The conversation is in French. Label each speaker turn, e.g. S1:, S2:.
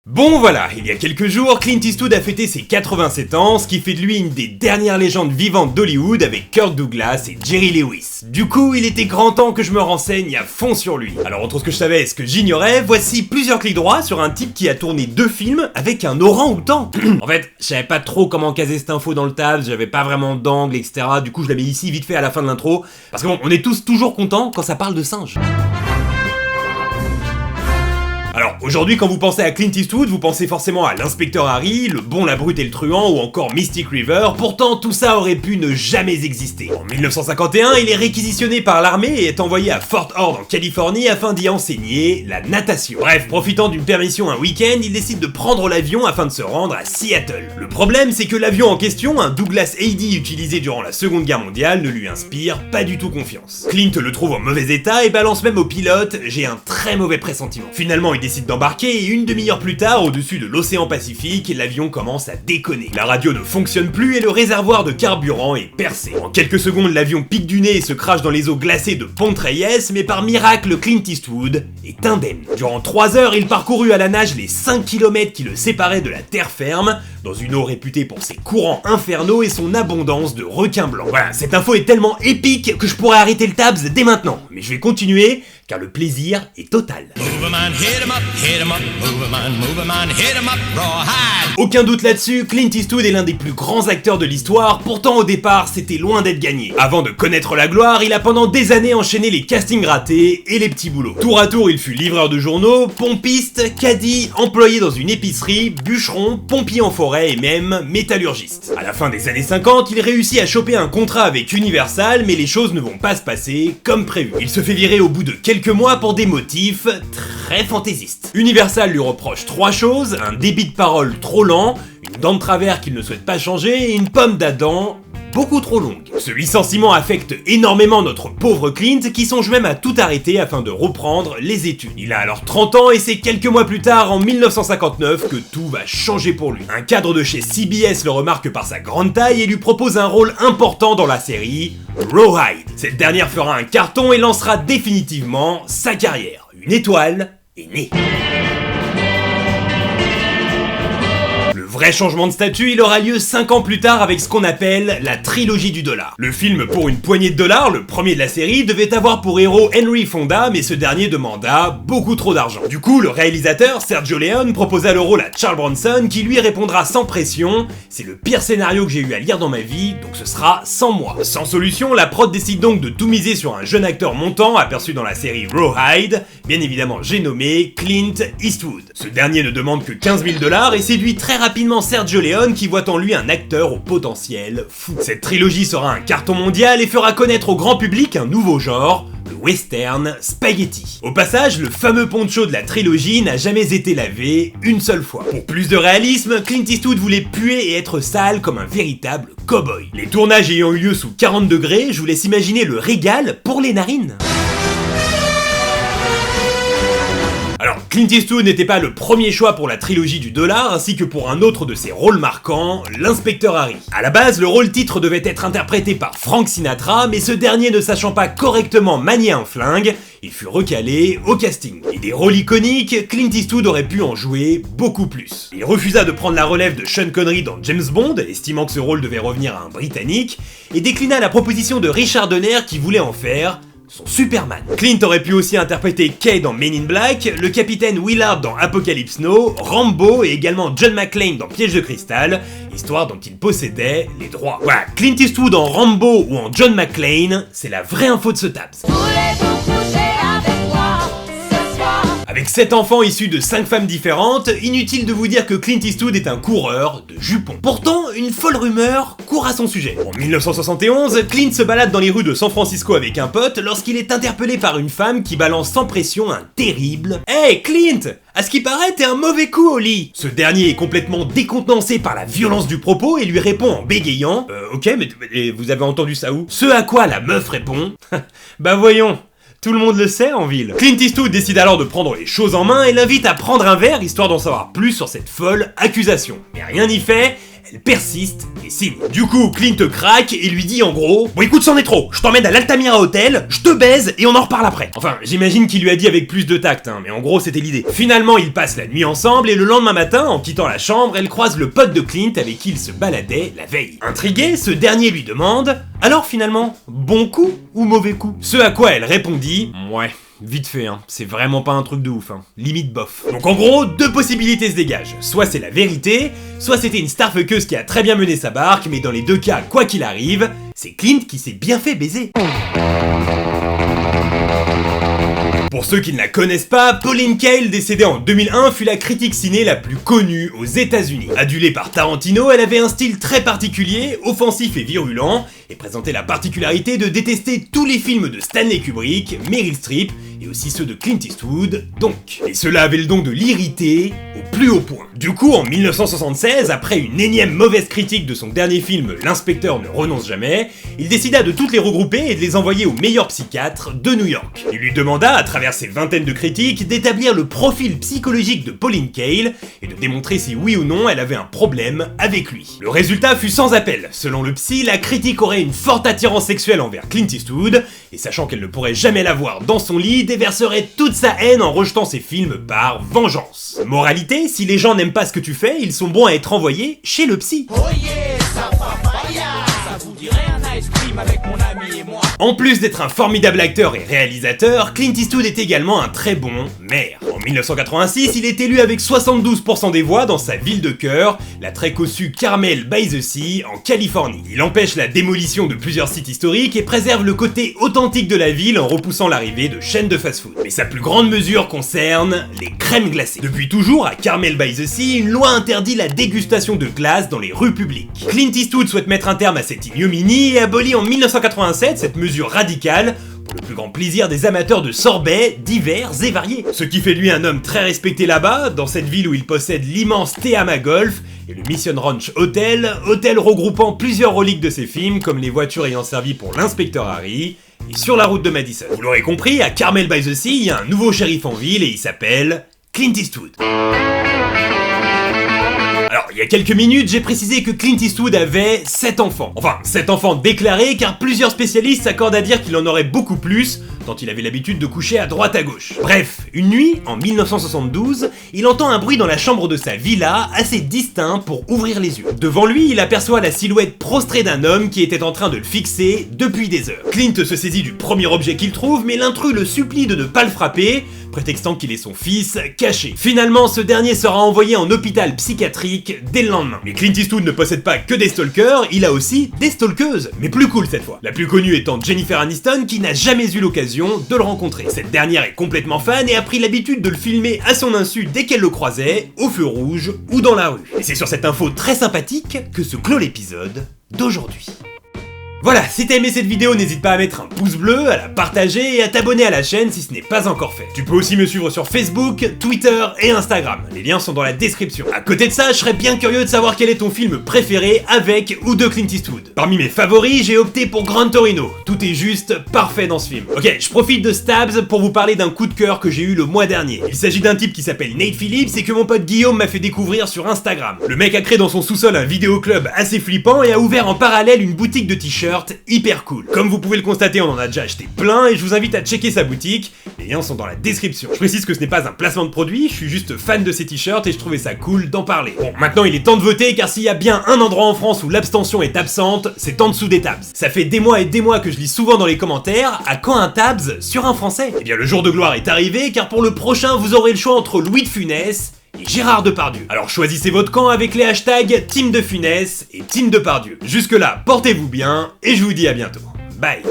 S1: Bon voilà, il y a quelques jours, Clint Eastwood a fêté ses 87 ans, ce qui fait de lui une des dernières légendes vivantes d'Hollywood avec Kirk Douglas et Jerry Lewis. Du coup, il était grand temps que je me renseigne à fond sur lui. Alors entre ce que je savais et ce que j'ignorais, voici plusieurs clics droits sur un type qui a tourné 2 films avec un orang-outan. En fait, je savais pas trop comment caser cette info dans le tab, j'avais pas vraiment d'angle, etc. Du coup, je la mets ici vite fait à la fin de l'intro, parce que bon, on est tous toujours contents quand ça parle de singes. Alors, aujourd'hui, quand vous pensez à Clint Eastwood, vous pensez forcément à l'inspecteur Harry, le bon, la brute et le truand, ou encore Mystic River, pourtant tout ça aurait pu ne jamais exister. En 1951, il est réquisitionné par l'armée et est envoyé à Fort Ord en Californie afin d'y enseigner la natation. Bref, profitant d'une permission un week-end, il décide de prendre l'avion afin de se rendre à Seattle. Le problème, c'est que l'avion en question, un Douglas AD utilisé durant la Seconde Guerre mondiale, ne lui inspire pas du tout confiance. Clint le trouve en mauvais état et balance même au pilote « J'ai un très mauvais pressentiment ». Finalement, il décide d'embarquer et une demi-heure plus tard, au-dessus de l'océan Pacifique, l'avion commence à déconner. La radio ne fonctionne plus et le réservoir de carburant est percé. En quelques secondes, l'avion pique du nez et se crache dans les eaux glacées de Ponte Reyes, mais par miracle, Clint Eastwood est indemne. Durant 3 heures, il parcourut à la nage les 5 km qui le séparaient de la terre ferme, dans une eau réputée pour ses courants infernaux et son abondance de requins blancs. Voilà, cette info est tellement épique que je pourrais arrêter le tabs dès maintenant, mais je vais continuer, car le plaisir est total. Aucun doute là-dessus, Clint Eastwood est l'un des plus grands acteurs de l'histoire, pourtant au départ c'était loin d'être gagné. Avant de connaître la gloire, il a pendant des années enchaîné les castings ratés et les petits boulots. Tour à tour, il fut livreur de journaux, pompiste, caddie, employé dans une épicerie, bûcheron, pompier en forêt et même métallurgiste. À la fin des années 50, il réussit à choper un contrat avec Universal, mais les choses ne vont pas se passer comme prévu. Il se fait virer au bout de quelques mois pour des motifs très fantaisistes. Universal lui reproche 3 choses, un débit de parole trop lent, une dent de travers qu'il ne souhaite pas changer et une pomme d'Adam beaucoup trop longue. Ce licenciement affecte énormément notre pauvre Clint qui songe même à tout arrêter afin de reprendre les études. Il a alors 30 ans et c'est quelques mois plus tard, en 1959, que tout va changer pour lui. Un cadre de chez CBS le remarque par sa grande taille et lui propose un rôle important dans la série Rawhide. Cette dernière fera un carton et lancera définitivement sa carrière. Une étoile est née. Le vrai changement de statut, il aura lieu 5 ans plus tard avec ce qu'on appelle la trilogie du dollar. Le film Pour une poignée de dollars, le premier de la série, devait avoir pour héros Henry Fonda, mais ce dernier demanda beaucoup trop d'argent. Du coup, le réalisateur, Sergio Leone, proposa le rôle à Charles Bronson, qui lui répondra sans pression « C'est le pire scénario que j'ai eu à lire dans ma vie, donc ce sera sans moi ». Sans solution, la prod décide donc de tout miser sur un jeune acteur montant aperçu dans la série Rawhide, bien évidemment j'ai nommé Clint Eastwood. Ce dernier ne demande que 15 000 $ et séduit très rapidement Sergio Leone qui voit en lui un acteur au potentiel fou. Cette trilogie sera un carton mondial et fera connaître au grand public un nouveau genre, le western spaghetti. Au passage, le fameux poncho de la trilogie n'a jamais été lavé une seule fois. Pour plus de réalisme, Clint Eastwood voulait puer et être sale comme un véritable cow-boy. Les tournages ayant eu lieu sous 40 degrés, je vous laisse imaginer le régal pour les narines. Alors, Clint Eastwood n'était pas le premier choix pour la trilogie du dollar, ainsi que pour un autre de ses rôles marquants, l'inspecteur Harry. À la base, le rôle titre devait être interprété par Frank Sinatra, mais ce dernier ne sachant pas correctement manier un flingue, il fut recalé au casting. Et des rôles iconiques, Clint Eastwood aurait pu en jouer beaucoup plus. Il refusa de prendre la relève de Sean Connery dans James Bond, estimant que ce rôle devait revenir à un Britannique, et déclina la proposition de Richard Donner qui voulait en faire son Superman. Clint aurait pu aussi interpréter Kay dans Men in Black, le capitaine Willard dans Apocalypse Now, Rambo et également John McClane dans Piège de cristal, histoire dont il possédait les droits. Voilà, Clint Eastwood en Rambo ou en John McClane, c'est la vraie info de ce tabs. Avec 7 enfants issus de 5 femmes différentes, inutile de vous dire que Clint Eastwood est un coureur de jupons. Pourtant, une folle rumeur court à son sujet. En 1971, Clint se balade dans les rues de San Francisco avec un pote lorsqu'il est interpellé par une femme qui balance sans pression un terrible « Hey Clint, à ce qui paraît, t'es un mauvais coup au lit !» Ce dernier est complètement décontenancé par la violence du propos et lui répond en bégayant « Ok, mais vous avez entendu ça où ?» Ce à quoi la meuf répond « Bah voyons !» Tout le monde le sait en ville. Clint Eastwood décide alors de prendre les choses en main et l'invite à prendre un verre histoire d'en savoir plus sur cette folle accusation. Mais rien n'y fait, elle persiste et signe. Du coup, Clint craque et lui dit en gros: bon écoute, c'en est trop, je t'emmène à l'Altamira Hotel, je te baise et on en reparle après. Enfin, j'imagine qu'il lui a dit avec plus de tact, mais en gros c'était l'idée. Finalement, ils passent la nuit ensemble et le lendemain matin, en quittant la chambre, elle croise le pote de Clint avec qui il se baladait la veille. Intrigué, ce dernier lui demande: alors finalement, bon coup ou mauvais coup? Ce à quoi elle répondit: ouais. Vite fait, c'est vraiment pas un truc de ouf, limite bof. Donc en gros, deux possibilités se dégagent. Soit c'est la vérité, soit c'était une starfuckeuse qui a très bien mené sa barque, mais dans les deux cas, quoi qu'il arrive, c'est Clint qui s'est bien fait baiser. Pour ceux qui ne la connaissent pas, Pauline Kael, décédée en 2001, fut la critique ciné la plus connue aux États-Unis. Adulée par Tarantino, elle avait un style très particulier, offensif et virulent, et présentait la particularité de détester tous les films de Stanley Kubrick, Meryl Streep, et aussi ceux de Clint Eastwood, donc. Et cela avait le don de l'irriter au plus haut point. Du coup, en 1976, après une énième mauvaise critique de son dernier film L'inspecteur ne renonce jamais, il décida de toutes les regrouper et de les envoyer au meilleur psychiatre de New York. Il lui demanda, à travers ses vingtaines de critiques, d'établir le profil psychologique de Pauline Kael et de démontrer si oui ou non elle avait un problème avec lui. Le résultat fut sans appel. Selon le psy, la critique aurait une forte attirance sexuelle envers Clint Eastwood, et sachant qu'elle ne pourrait jamais l'avoir dans son lit, déverserait toute sa haine en rejetant ses films par vengeance. Moralité, si les gens n'aiment pas ce que tu fais, ils sont bons à être envoyés chez le psy. Oh yeah, ça vous dirait un ice cream avec mon ami et moi. En plus d'être un formidable acteur et réalisateur, Clint Eastwood est également un très bon maire. En 1986, il est élu avec 72% des voix dans sa ville de cœur, la très cossue Carmel by the Sea, en Californie. Il empêche la démolition de plusieurs sites historiques et préserve le côté authentique de la ville en repoussant l'arrivée de chaînes de fast-food. Mais sa plus grande mesure concerne les crèmes glacées. Depuis toujours, à Carmel by the Sea, une loi interdit la dégustation de glace dans les rues publiques. Clint Eastwood souhaite mettre un terme à cette ignominie et abolit en 1987 cette mesure radicale pour le plus grand plaisir des amateurs de sorbets divers et variés. Ce qui fait de lui un homme très respecté là-bas, dans cette ville où il possède l'immense Tehama Golf et le Mission Ranch Hotel, hôtel regroupant plusieurs reliques de ses films, comme les voitures ayant servi pour l'inspecteur Harry, et sur la route de Madison. Vous l'aurez compris, à Carmel by the Sea, il y a un nouveau shérif en ville et il s'appelle Clint Eastwood. Alors, il y a quelques minutes, j'ai précisé que Clint Eastwood avait 7 enfants. Enfin, 7 enfants déclarés, car plusieurs spécialistes s'accordent à dire qu'il en aurait beaucoup plus, tant il avait l'habitude de coucher à droite à gauche. Bref, une nuit, en 1972, il entend un bruit dans la chambre de sa villa, assez distinct pour ouvrir les yeux. Devant lui, il aperçoit la silhouette prostrée d'un homme qui était en train de le fixer depuis des heures. Clint se saisit du premier objet qu'il trouve, mais l'intrus le supplie de ne pas le frapper, prétextant qu'il est son fils caché. Finalement, ce dernier sera envoyé en hôpital psychiatrique dès le lendemain. Mais Clint Eastwood ne possède pas que des stalkers, il a aussi des stalkeuses, mais plus cool cette fois. La plus connue étant Jennifer Aniston, qui n'a jamais eu l'occasion de le rencontrer. Cette dernière est complètement fan et a pris l'habitude de le filmer à son insu dès qu'elle le croisait, au feu rouge ou dans la rue. Et c'est sur cette info très sympathique que se clôt l'épisode d'aujourd'hui. Voilà, si t'as aimé cette vidéo, n'hésite pas à mettre un pouce bleu, à la partager et à t'abonner à la chaîne si ce n'est pas encore fait. Tu peux aussi me suivre sur Facebook, Twitter et Instagram. Les liens sont dans la description. À côté de ça, je serais bien curieux de savoir quel est ton film préféré avec ou de Clint Eastwood. Parmi mes favoris, j'ai opté pour Gran Torino. Tout est juste parfait dans ce film. Ok, je profite de Stabs pour vous parler d'un coup de cœur que j'ai eu le mois dernier. Il s'agit d'un type qui s'appelle Nate Phillips et que mon pote Guillaume m'a fait découvrir sur Instagram. Le mec a créé dans son sous-sol un vidéoclub assez flippant et a ouvert en parallèle une boutique de t-shirts hyper cool. Comme vous pouvez le constater, on en a déjà acheté plein et je vous invite à checker sa boutique, les liens sont dans la description. Je précise que ce n'est pas un placement de produit, je suis juste fan de ces t-shirts et je trouvais ça cool d'en parler. Bon, maintenant il est temps de voter car s'il y a bien un endroit en France où l'abstention est absente, c'est en dessous des tabs. Ça fait des mois et des mois que je lis souvent dans les commentaires, à quand un tabs sur un français? Eh bien le jour de gloire est arrivé car pour le prochain vous aurez le choix entre Louis de Funès et Gérard Depardieu. Alors choisissez votre camp avec les hashtags Team de Funès et Team Depardieu. Jusque là, portez-vous bien et je vous dis à bientôt. Bye.